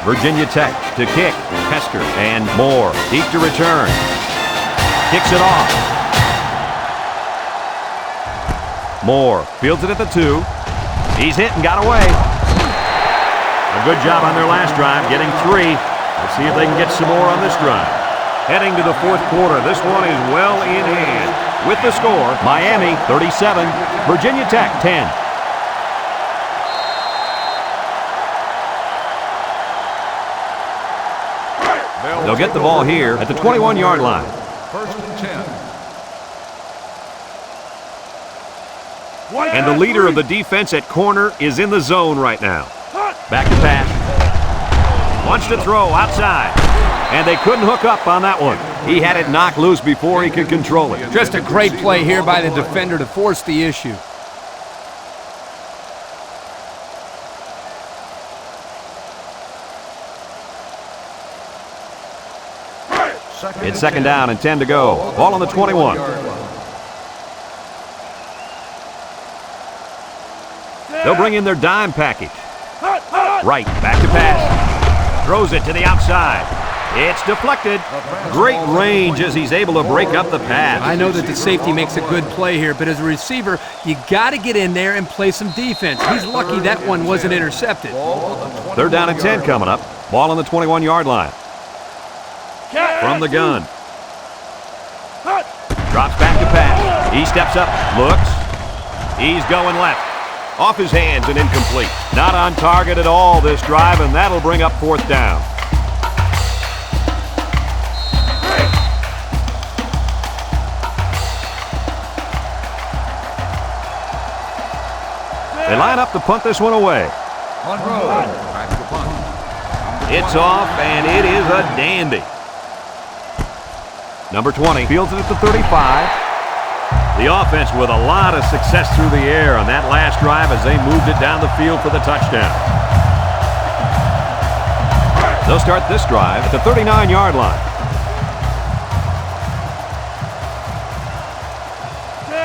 Virginia Tech to kick. Hester and Moore deep to return. Kicks it off. Moore fields it at the 2. He's hit and got away. A good job on their last drive, getting 3. Let's see if they can get some more on this drive. Heading to the 4th quarter, this one is well in hand. With the score, Miami 37, Virginia Tech 10. They'll get the ball here at the 21-yard line. 1st and 10. And the leader of the defense at corner is in the zone right now. Back to pass. Wants to throw outside. And they couldn't hook up on that one. He had it knocked loose before he could control it. Just a great play here by the defender to force the issue. It's 2nd down and 10 to go. Ball on the 21. They'll bring in their dime package. Right, back to pass. Throws it to the outside. It's deflected. Great range as he's able to break up the pass. I know that the safety makes a good play here, but as a receiver, you got to get in there and play some defense. He's lucky that one wasn't intercepted. 3rd down and 10 coming up. Ball on the 21-yard line. From the gun. Drops back to pass. He steps up, looks. He's going left. Off his hands and incomplete. Not on target at all this drive, and that'll bring up 4th down. They line up to punt this one away. It's off, and it is a dandy. Number 20 fields it at the 35. The offense with a lot of success through the air on that last drive as they moved it down the field for the touchdown. They'll start this drive at the 39-yard line.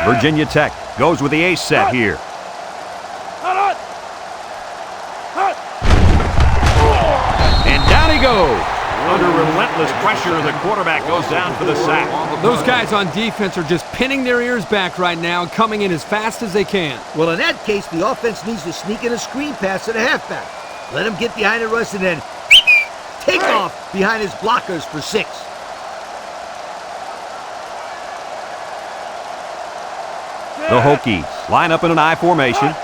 Virginia Tech goes with the ace set here. And down he goes. Under relentless pressure, the quarterback goes down for the sack. Those guys on defense are just pinning their ears back right now and coming in as fast as they can. Well, in that case, the offense needs to sneak in a screen pass to the halfback. Let him get behind the rush and then take off behind his blockers for 6. The Hokies line up in an I formation.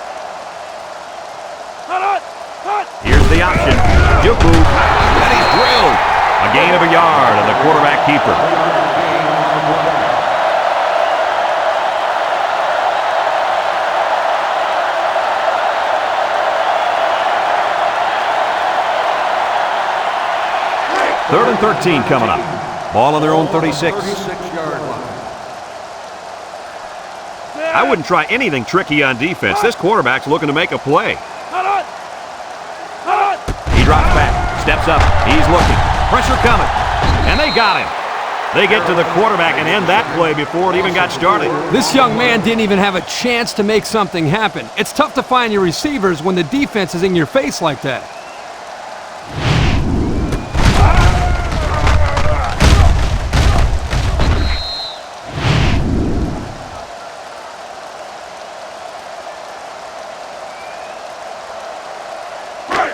Here's the option. Juku. And he's drilled. A gain of a yard and the quarterback keeper. Third and 13 coming up. Ball on their own 36. I wouldn't try anything tricky on defense. This quarterback's looking to make a play. He drops back, steps up, he's looking. Pressure coming, and they got him. They get to the quarterback and end that play before it even got started. This young man didn't even have a chance to make something happen. It's tough to find your receivers when the defense is in your face like that.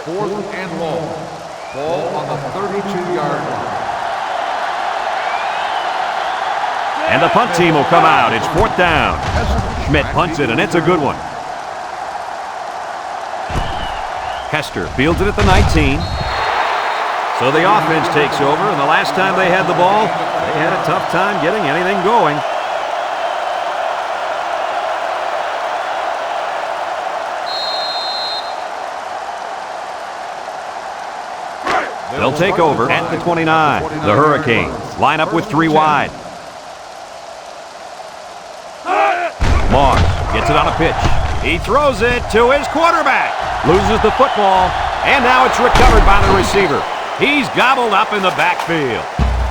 Fourth and long. Ball on the 32-yard line. And the punt team will come out. It's 4th down. Schmidt punts it, and it's a good one. Hester fields it at the 19. So the offense takes over, and the last time they had the ball, they had a tough time getting anything going. They'll take over at the 29. The Hurricanes line up with 3 wide. Moss gets it on a pitch. He throws it to his quarterback. Loses the football, and now it's recovered by the receiver. He's gobbled up in the backfield.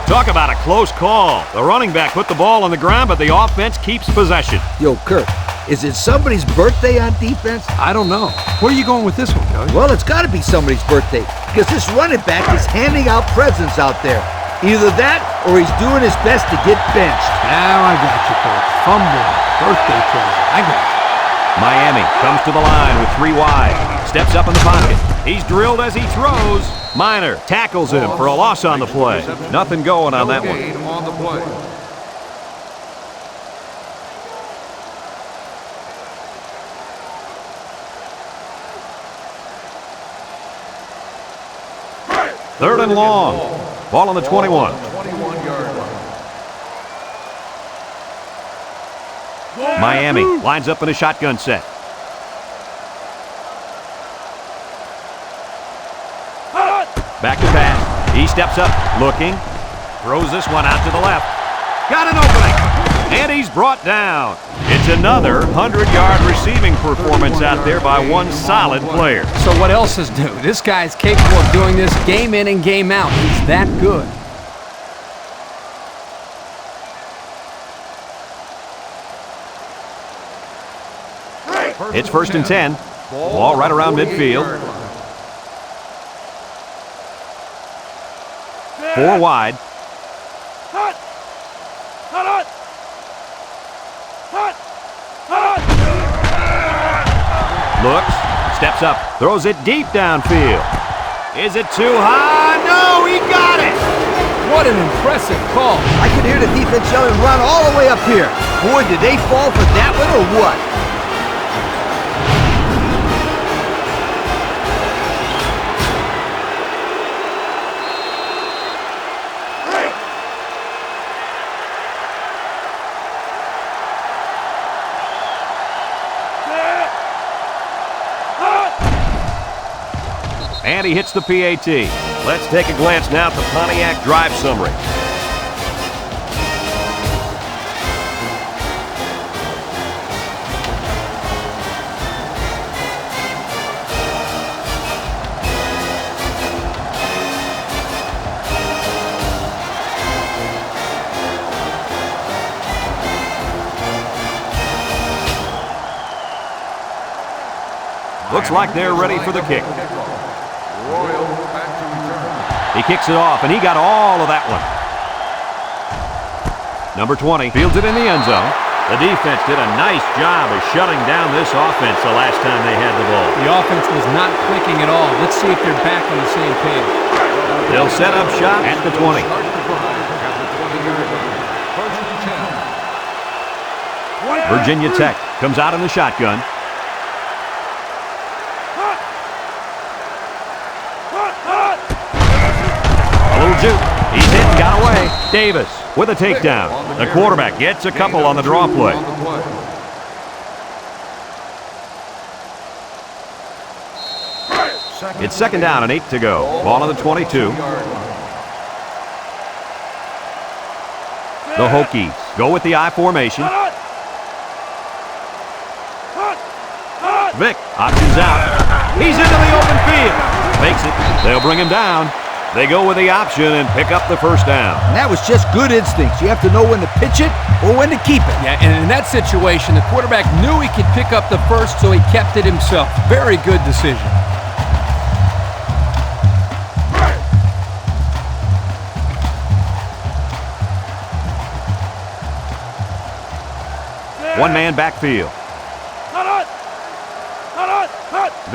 Talk about a close call. The running back put the ball on the ground, but the offense keeps possession. Yo, Kirk, is it somebody's birthday on defense? I don't know. Where are you going with this one, Coach? Well, it's got to be somebody's birthday because this running back is handing out presents out there. Either that or he's doing his best to get benched. Now I got you, Coach. Fumble, birthday present. I got you. Miami comes to the line with 3 wide. Steps up in the pocket. He's drilled as he throws. Minor tackles him for a loss on the play. Nothing going on that one. On the play. Third and long. Ball on the 21. 21-yard line. Miami lines up in a shotgun set. Back to pass. He steps up, looking. Throws this one out to the left. Got an opening. And he's brought down. It's another 100-yard receiving performance out there by one solid player. So what else is new? This guy's capable of doing this game in and game out. He's that good. It's 1st and 10. Ball right around midfield. 4 wide. Looks, steps up, throws it deep downfield. Is it too high? No, he got it! What an impressive call. I can hear the defense yelling, run all the way up here. Boy, did they fall for that one or what? And he hits the PAT. Let's take a glance now at the Pontiac drive summary. Looks like they're ready for the kick. He kicks it off, and he got all of that one. Number 20 fields it in the end zone. The defense did a nice job of shutting down this offense the last time they had the ball. The offense was not clicking at all. Let's see if they're back on the same page. They'll set up shop at the 20. Virginia Tech comes out in the shotgun. He's hit and got away. Davis with a takedown. The quarterback gets a couple on the draw play. It's 2nd down and 8 to go. Ball on the 22. The Hokies go with the I formation. Vick options out. He's into the open field. Makes it. They'll bring him down. They go with the option and pick up the first down. And that was just good instincts. You have to know when to pitch it or when to keep it. Yeah, and in that situation, the quarterback knew he could pick up the first, so he kept it himself. Very good decision. One-man backfield.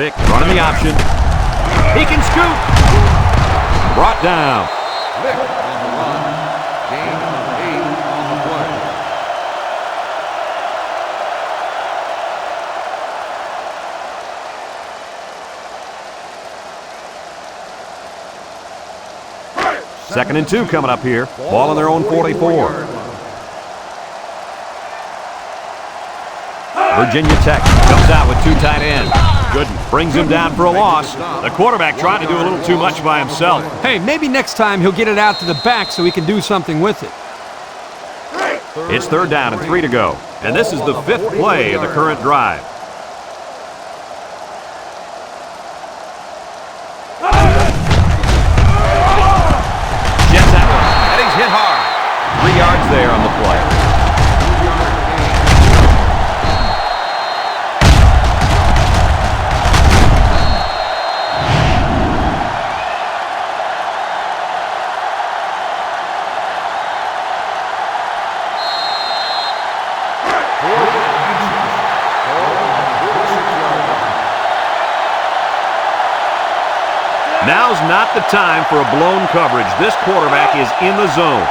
Vick running the option. He can scoop. Brought down. Vick on the run. Gain of 8 on the play. Second and 2 coming up here. Ball on their own 44. Virginia Tech comes out with 2 tight ends. Gooden brings him down for a loss. The quarterback trying to do a little too much by himself. Hey, maybe next time he'll get it out to the back so he can do something with it. It's 3rd down and 3 to go. And this is the 5th play of the current drive. Gets that one. And he's hit hard. 3 yards there on the play. Now's not the time for a blown coverage. This quarterback is in the zone.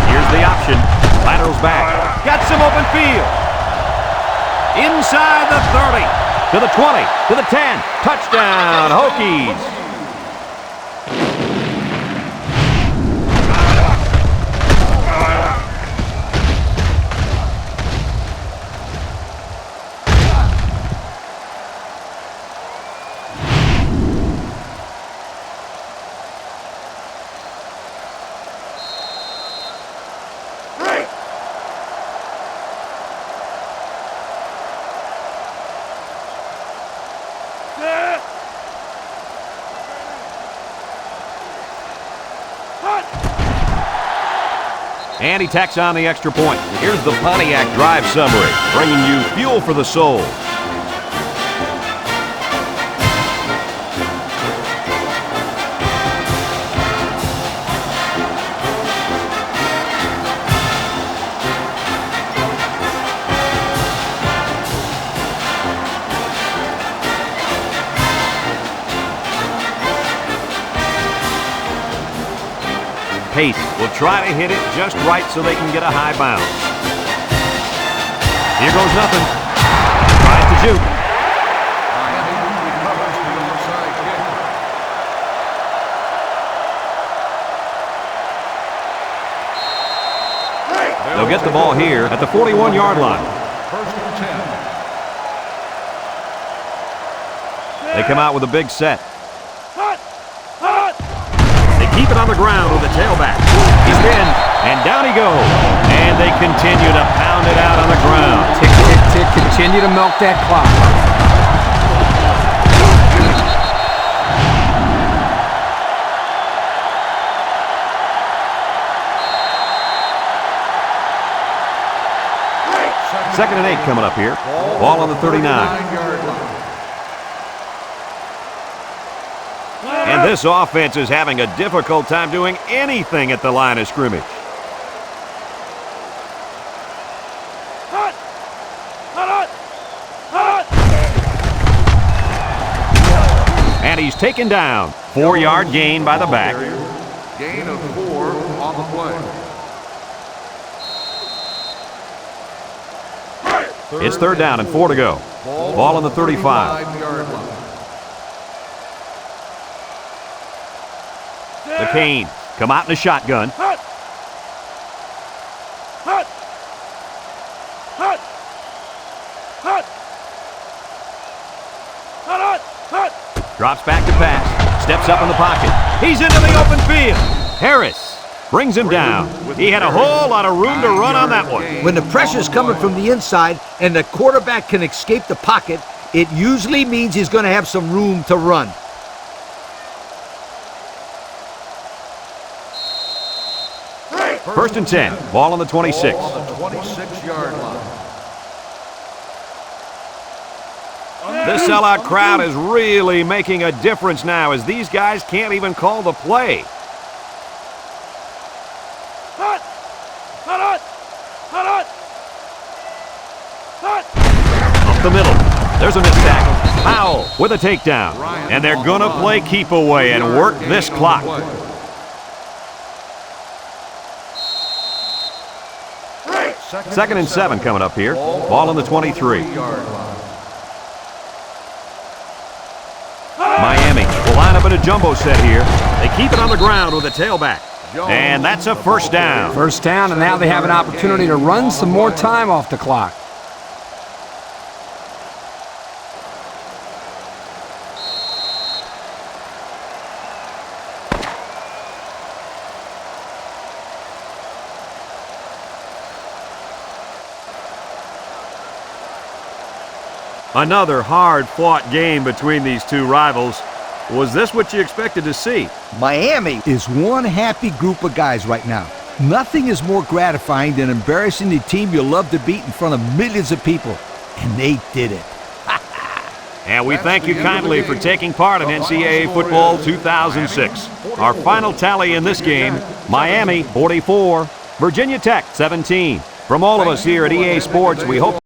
Here's the option. Laterals back. Got some open field. Inside the 30. To the 20. To the 10. Touchdown, Hokies. And he tacks on the extra point. Here's the Pontiac drive summary, bringing you fuel for the soul. pace. Will try to hit it just right so they can get a high bounce. Here goes nothing. Tries to shoot. Miami recovers the onside kick. They'll get the ball here at the 41-yard line. First and 10. They come out with a big set. They keep it on the ground with the tailback. He's in, and down he goes. And they continue to pound it out on the ground. Tick, tick, tick. Continue to milk that clock. Second and 8 coming up here. Ball on the 39. 39-yard line. And this offense is having a difficult time doing anything at the line of scrimmage. And he's taken down. 4-yard gain by the back. Gain of 4 on the play. It's third down and 4 to go. Ball on the 35. 35-yard line. The Canes come out in a shotgun. Drops back to pass. Steps up in the pocket. He's into the open field. Harris brings him down. He had a whole lot of room to run on that one. When the pressure's coming from the inside and the quarterback can escape the pocket, it usually means he's going to have some room to run. First and 10. Ball on the 26. Ball on the 26-yard line. This sellout crowd is really making a difference now as these guys can't even call the play. Up the middle. There's a missed tackle. Powell with a takedown. And they're going to play keep away and work this clock. Second and 7 coming up here. Ball on the 23. Miami will line up in a jumbo set here. They keep it on the ground with a tailback. And that's a first down. First down, and now they have an opportunity to run some more time off the clock. Another hard-fought game between these two rivals. Was this what you expected to see? Miami is one happy group of guys right now. Nothing is more gratifying than embarrassing the team you love to beat in front of millions of people. And they did it. And we thank you kindly for taking part in NCAA Football 2006. Our final tally in this game, Miami 44, Virginia Tech 17. From all of us here at EA Sports, we hope